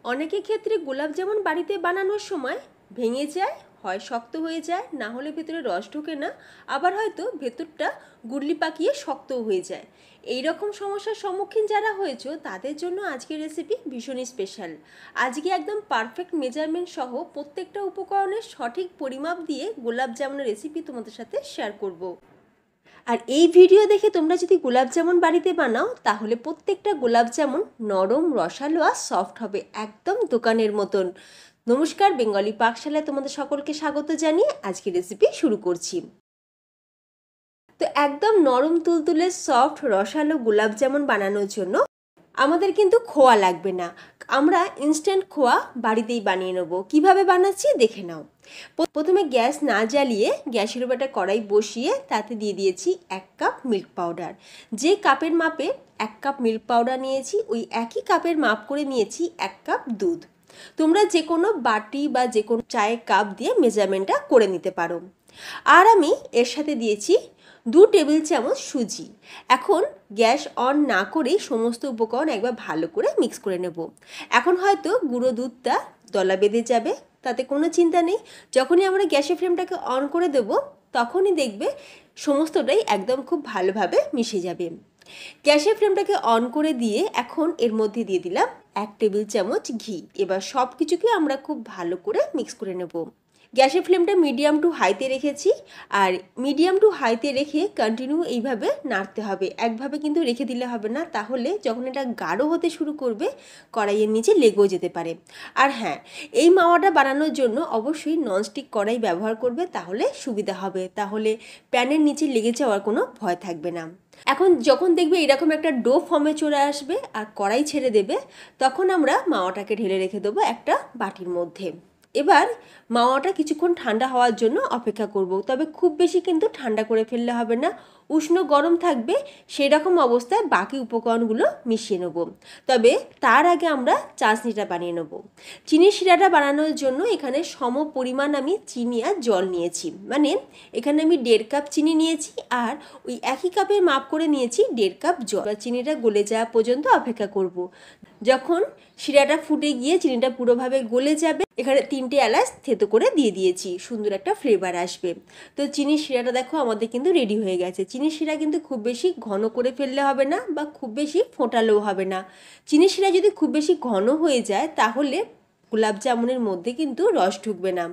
অনেকের ক্ষেত্রে গোলাপ জামুন বাড়িতে বানানোর সময় ভেঙে যায়, হয় শক্ত হয়ে যায়, না হলে ভেতরে রস ঢোকে না, আবার হয়তো ভেতরটা গুড়লি পাকিয়ে শক্তও হয়ে যায়। এই রকম সমস্যার সম্মুখীন যারা হয়েছে তাদের জন্য আজকের রেসিপি ভীষণই স্পেশাল। আজকে একদম পারফেক্ট মেজারমেন্ট সহ প্রত্যেকটা উপকরণের সঠিক পরিমাপ দিয়ে গোলাপ জামুনের রেসিপি তোমাদের সাথে শেয়ার করব। আর এই ভিডিও দেখে তোমরা যদি গোলাপ জামুন বাড়িতে বানাও তাহলে প্রত্যেকটা গোলাপ জামুন নরম, রসালো আর সফট হবে, একদম দোকানের মতন। নমস্কার, বেঙ্গলি পাকশালায় তোমাদের সকলকে স্বাগত জানিয়ে আজকের রেসিপি শুরু করছি। তো একদম নরম তুলতুলে সফট রসালো গোলাপ জামুন বানানোর জন্য আমাদের কিন্তু খোয়া লাগবে না, আমরা ইনস্ট্যান্ট খোয়া বাড়িতেই বানিয়ে নেব। কিভাবে বানাচ্ছি দেখে নাও। প্রথমে গ্যাস না জ্বালিয়ে গ্যাসের উপর একটা কড়াই বসিয়ে তাতে দিয়ে দিয়েছি 1 কাপ মিল্ক পাউডার। যে কাপের মাপে 1 কাপ মিল্ক পাউডার নিয়েছি ওই একই কাপের মাপ করে নিয়েছি 1 কাপ দুধ। তোমরা যে কোনো বাটি বা যে কোনো চায়ের কাপ দিয়ে মেজারমেন্টটা করে নিতে পারো। আর আমি এর সাথে দিয়েছি 2 টেবিল চামচ সুজি। এখন গ্যাস অন না করেই সমস্ত উপকরণ একবার ভালো করে মিক্স করে নেব। এখন হয়তো গুঁড়ো দুধটা দলা বেঁধে যাবে, তাতে কোনো চিন্তা নেই। যখনই আমরা গ্যাসের ফ্লেমটাকে অন করে দেব তখনই দেখবে সমস্তটাই একদম খুব ভালোভাবে মিশে যাবে। গ্যাসের ফ্লেমটাকে অন করে দিয়ে এখন এর মধ্যে দিয়ে দিলাম 1 টেবিল চামচ ঘি। এবার সব কিছুকে আমরা খুব ভালো করে মিক্স করে নেব। গ্যাসের ফ্লেমটা মিডিয়াম টু হাইতে রেখেছি, আর মিডিয়াম টু হাইতে রেখে কন্টিনিউ এইভাবে নাড়তে হবে। একভাবে কিন্তু রেখে দিলে হবে না, তাহলে যখন এটা গাঢ় হতে শুরু করবে কড়াইয়ের নিচে লেগেও যেতে পারে। আর হ্যাঁ, এই মাওয়াটা বানানোর জন্য অবশ্যই ননস্টিক কড়াই ব্যবহার করবে, তাহলে সুবিধা হবে, তাহলে প্যানের নিচে লেগে যাওয়ার কোনো ভয় থাকবে না। এখন যখন দেখবে এরকম একটা ডো ফর্মে চলে আসবে আর কড়াই ছেড়ে দেবে, তখন আমরা মাওয়াটাকে ঢেলে রেখে দেবো একটা বাটির মধ্যে। এবার মাওয়াটা কিছুক্ষণ ঠান্ডা হওয়ার জন্য অপেক্ষা করব, তবে খুব বেশি কিন্তু ঠান্ডা করে ফেললে হবে না, উষ্ণ গরম থাকবে, সেই রকম অবস্থায় বাকি উপকরণগুলো মিশিয়ে নেব। তবে তার আগে আমরা চাশনিটা বানিয়ে নেব। চিনির শিরাটা বানানোর জন্য এখানে সম পরিমাণ আমি চিনি আর জল নিয়েছি, মানে এখানে আমি 1.5 কাপ চিনি নিয়েছি আর ওই একই কাপের মাপ করে নিয়েছি 1.5 কাপ জল। চিনিটা গলে যাওয়া পর্যন্ত অপেক্ষা করব। যখন শিরাটা ফুটে গিয়ে চিনিটা পুরোভাবে গলে যাবে, এখানে 3টে এলাচ থেতো করে দিয়ে দিয়েছি, সুন্দর একটা ফ্লেভার আসবে। তো চিনির শিরাটা দেখো আমাদের কিন্তু রেডি হয়ে গেছে। চিনির শিরা কিন্তু খুব বেশি ঘন করে ফেললে হবে না বা খুব বেশি ফোটালেও হবে না। চিনির শিরা যদি খুব বেশি ঘন হয়ে যায় তাহলে গোলাপ জামুনের মধ্যে কিন্তু রস ঢুকবে না।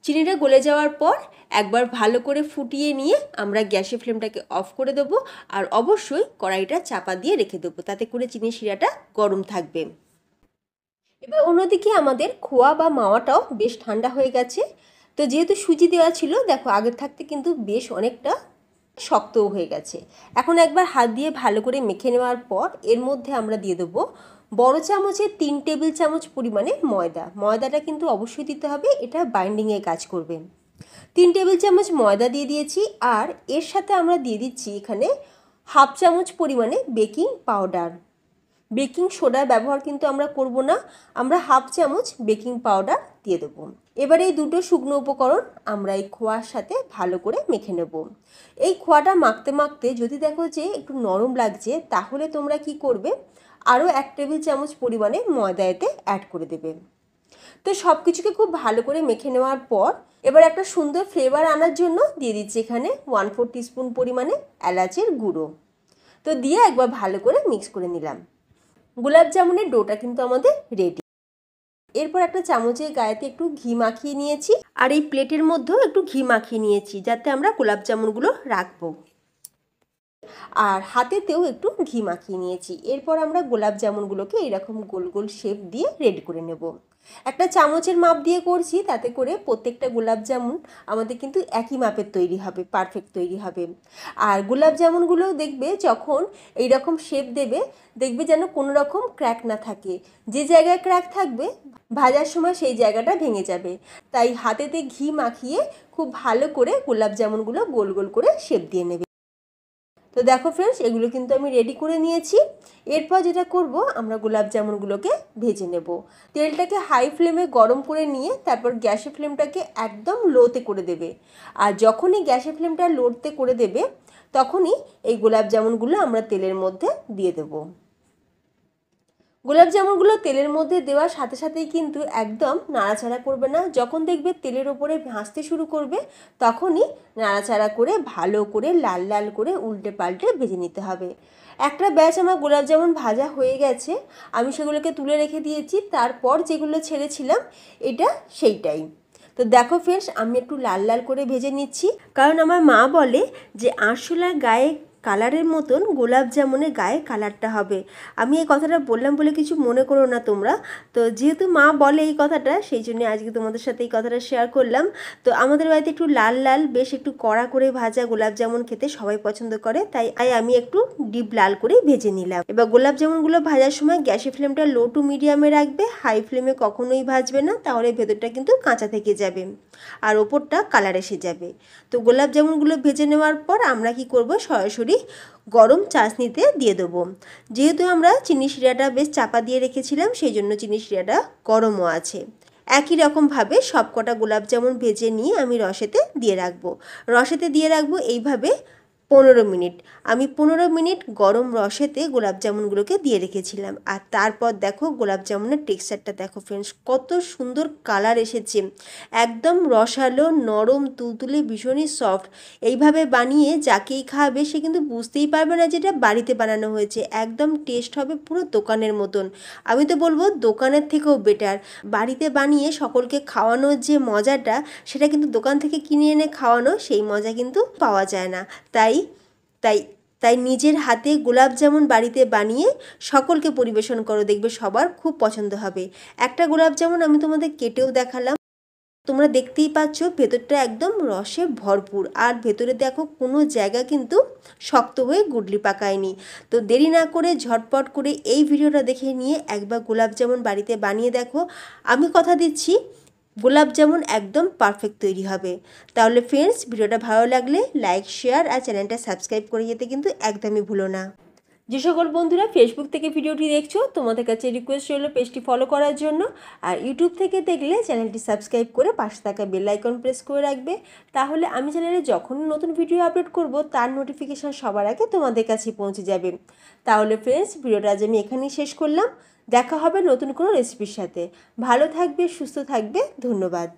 চিনিটা গলে যাওয়ার পর একবার ভালো করে ফুটিয়ে নিয়ে আমরা গ্যাসের ফ্লেমটাকে অফ করে দেবো, আর অবশ্যই কড়াইটা চাপা দিয়ে রেখে দেবো, তাতে করে চিনির শিরাটা গরম থাকবে। এবার অন্যদিকে আমাদের খোয়া বা মাওয়াটাও বেশ ঠান্ডা হয়ে গেছে। তো যেহেতু সুজি দেওয়া ছিল, দেখো আগের থাকতে কিন্তু বেশ অনেকটা শক্তও হয়ে গেছে। এখন একবার হাত দিয়ে ভালো করে মেখে নেওয়ার পর এর মধ্যে আমরা দিয়ে দেবো বড় চামচে 3 টেবিল চামচ পরিমাণে ময়দা। ময়দাটা কিন্তু অবশ্যই দিতে হবে, এটা বাইন্ডিংয়ে কাজ করবে। 3 টেবিল চামচ ময়দা দিয়ে দিয়েছি, আর এর সাথে আমরা দিয়ে দিচ্ছি এখানে 1/2 চামচ পরিমাণে বেকিং পাউডার। বেকিং সোডার ব্যবহার কিন্তু আমরা করব না, আমরা 1/2 চামচ বেকিং পাউডার দিয়ে দেবো। এবারে এই দুটো শুকনো উপকরণ আমরা এই খোয়ার সাথে ভালো করে মেখে নেব। এই খোয়াটা মাখতে মাখতে যদি দেখো যে একটু নরম লাগছে, তাহলে তোমরা কি করবে, আরও 1 টেবিল চামচ পরিমাণে ময়দা এতে অ্যাড করে দেবে। তো সব কিছুকে খুব ভালো করে মেখে নেওয়ার পর এবার একটা সুন্দর ফ্লেভার আনার জন্য দিয়ে দিচ্ছি এখানে 1/4 টিস্পুন পরিমাণে এলাচের গুঁড়ো। তো দিয়ে একবার ভালো করে মিক্স করে নিলাম। গোলাপ জামুনের ডোটা কিন্তু আমাদের রেডি। এরপর একটা চামচের গায়েতে একটু ঘি মাখিয়ে নিয়েছি, আর এই প্লেটের মধ্যেও একটু ঘি মাখিয়ে নিয়েছি যাতে আমরা গোলাপ জামুনগুলো রাখবো, আর হাতেতেও একটু ঘি মাখিয়ে নিয়েছি। এরপর আমরা গোলাপ জামুনগুলোকে এরকম গোল গোল শেপ দিয়ে রেডি করে নেব। একটা চামচের মাপ দিয়ে করছি, তাতে করে প্রত্যেকটা গোলাপ জামুন আমাদের কিন্তু একই মাপের তৈরি হবে, পারফেক্ট তৈরি হবে। আর গোলাপ জামুনগুলো দেখবে যখন এই রকম শেপ দেবে, দেখবে যেন কোনো রকম ক্র্যাক না থাকে। যে জায়গায় ক্র্যাক থাকবে ভাজার সময় সেই জায়গাটা ভেঙে যাবে। তাই হাতেতে ঘি মাখিয়ে খুব ভালো করে গোলাপ জামুনগুলো গোল গোল করে শেপ দিয়ে নেবে। তো দেখো ফ্রেন্ডস, এগুলো কিন্তু আমি রেডি করে নিয়েছি। এরপর যেটা করব, আমরা গোলাপ জামুনগুলোকে ভেজে নেব। তেলটাকে হাই ফ্লেমে গরম করে নিয়ে তারপর গ্যাসের ফ্লেমটাকে একদম লোতে করে দেবে। আর যখনই গ্যাসের ফ্লেমটা লোতে করে দেবে তখনই এই গোলাপ জামুনগুলো আমরা তেলের মধ্যে দিয়ে দেব। গোলাপ জামুনগুলো তেলের মধ্যে দেওয়ার সাথে সাথেই কিন্তু একদম নাড়াচাড়া করবে না। যখন দেখবে তেলের ওপরে ভাসতে শুরু করবে তখনই নাড়াচাড়া করে ভালো করে লাল লাল করে উল্টে পাল্টে ভেজে নিতে হবে। একটা ব্যাচ আমার গোলাপ জামুন ভাজা হয়ে গেছে, আমি সেগুলোকে তুলে রেখে দিয়েছি। তারপর যেগুলো ছেড়েছিলাম এটা সেইটাই। তো দেখো ফ্রেন্ডস, আমি একটু লাল লাল করে ভেজে নিচ্ছি, কারণ আমার মা বলে যে আরশোলার গায়ে কালারের মতন গোলাপ জামুনের গায়ে কালারটা হবে। আমি এই কথাটা বললাম বলে কিছু মনে করো না তোমরা। তো যেহেতু মা বলে এই কথাটা, সেই জন্য আজকে তোমাদের সাথে এই কথাটা শেয়ার করলাম। তো আমাদের বাড়িতে একটু লাল লাল বেশ একটু কড়া করে ভাজা গোলাপ জামুন খেতে সবাই পছন্দ করে, তাই আমি একটু ডিপ লাল করে ভেজে নিলাম। এবার গোলাপ জামুনগুলো ভাজার সময় গ্যাসের ফ্লেমটা লো টু মিডিয়ামে রাখবে, হাই ফ্লেমে কখনোই ভাজবে না, তাহলে ভেতরটা কিন্তু কাঁচা থেকে যাবে আর ওপরটা কালার এসে যাবে। তো গোলাপ জামুনগুলো ভেজে নেওয়ার পর আমরা কি করব, সরাসরি গরম চাশনিতে দিয়ে দেবো। যেহেতু আমরা চিনি শিরাটা বেশ চাপা দিয়ে রেখেছিলাম, সেই জন্য চিনি শিরাটা গরমও আছে। একই রকমভাবে সব কটা গোলাপ জামুন ভেজে নিয়ে আমি রসেতে দিয়ে রাখবো। রসেতে দিয়ে রাখবো এইভাবে 15 মিনিট। আমি 15 মিনিট গরম রসেতে গোলাপ জামুনগুলোকে দিয়ে রেখেছিলাম। আর তারপর দেখো গোলাপ জামুনের টেক্সচারটা দেখো ফ্রেন্ডস, কত সুন্দর কালার এসেছে। একদম রসালো, নরম, তুলতুলে, ভীষণই সফট। এইভাবে বানিয়ে যাকেই খাওয়াবে সে কিন্তু বুঝতেই পারবে না যেটা বাড়িতে বানানো হয়েছে। একদম টেস্ট হবে পুরো দোকানের মতন। আমি তো বলবো দোকানের থেকেও বেটার। বাড়িতে বানিয়ে সকলকে খাওয়ানোর যে মজাটা, সেটা কিন্তু দোকান থেকে কিনে এনে খাওয়ানো সেই মজা কিন্তু পাওয়া যায় না। তাই তাই তাই নিজের হাতে গোলাপ জামুন বাড়িতে বানিয়ে সকলকে পরিবেশন করো, দেখবে সবার খুব পছন্দ হবে। একটা গোলাপ জামুন আমি তোমাদের কেটেও দেখালাম, তোমরা দেখতেই পাচ্ছ ভেতরটা একদম রসে ভরপুর। আর ভেতরে দেখো কোনো জায়গা কিন্তু শক্ত হয়ে গুডলি পাকায়নি। তো দেরি না করে ঝটপট করে এই ভিডিওটা দেখে নিয়ে একবার গোলাপ জামুন বাড়িতে বানিয়ে দেখো। আমি কথা দিচ্ছি গোলাপ জামুন একদম পারফেক্ট তৈরি হবে। তাহলে ফ্রেন্ডস, ভিডিওটা ভালো লাগলে লাইক, শেয়ার আর চ্যানেলটা সাবস্ক্রাইব করে যেতে কিন্তু একদমই ভুলো না। যে সকল বন্ধুরা ফেসবুক থেকে ভিডিওটি দেখছো, তোমাদের কাছে রিকোয়েস্ট রইল পেজটি ফলো করার জন্য। আর ইউটিউব থেকে দেখলে চ্যানেলটি সাবস্ক্রাইব করে পাশে থাকা বেল আইকন প্রেস করে রাখবে, তাহলে আমি চ্যানেলে যখন নতুন ভিডিও আপলোড করব তার নোটিফিকেশান সবার আগে তোমাদের কাছে পৌঁছে যাবে। তাহলে ফ্রেন্ডস, ভিডিওটা আজ আমি এখানেই শেষ করলাম। দেখা হবে নতুন কোনো রেসিপির সাথে। ভালো থাকবে, সুস্থ থাকবে, ধন্যবাদ।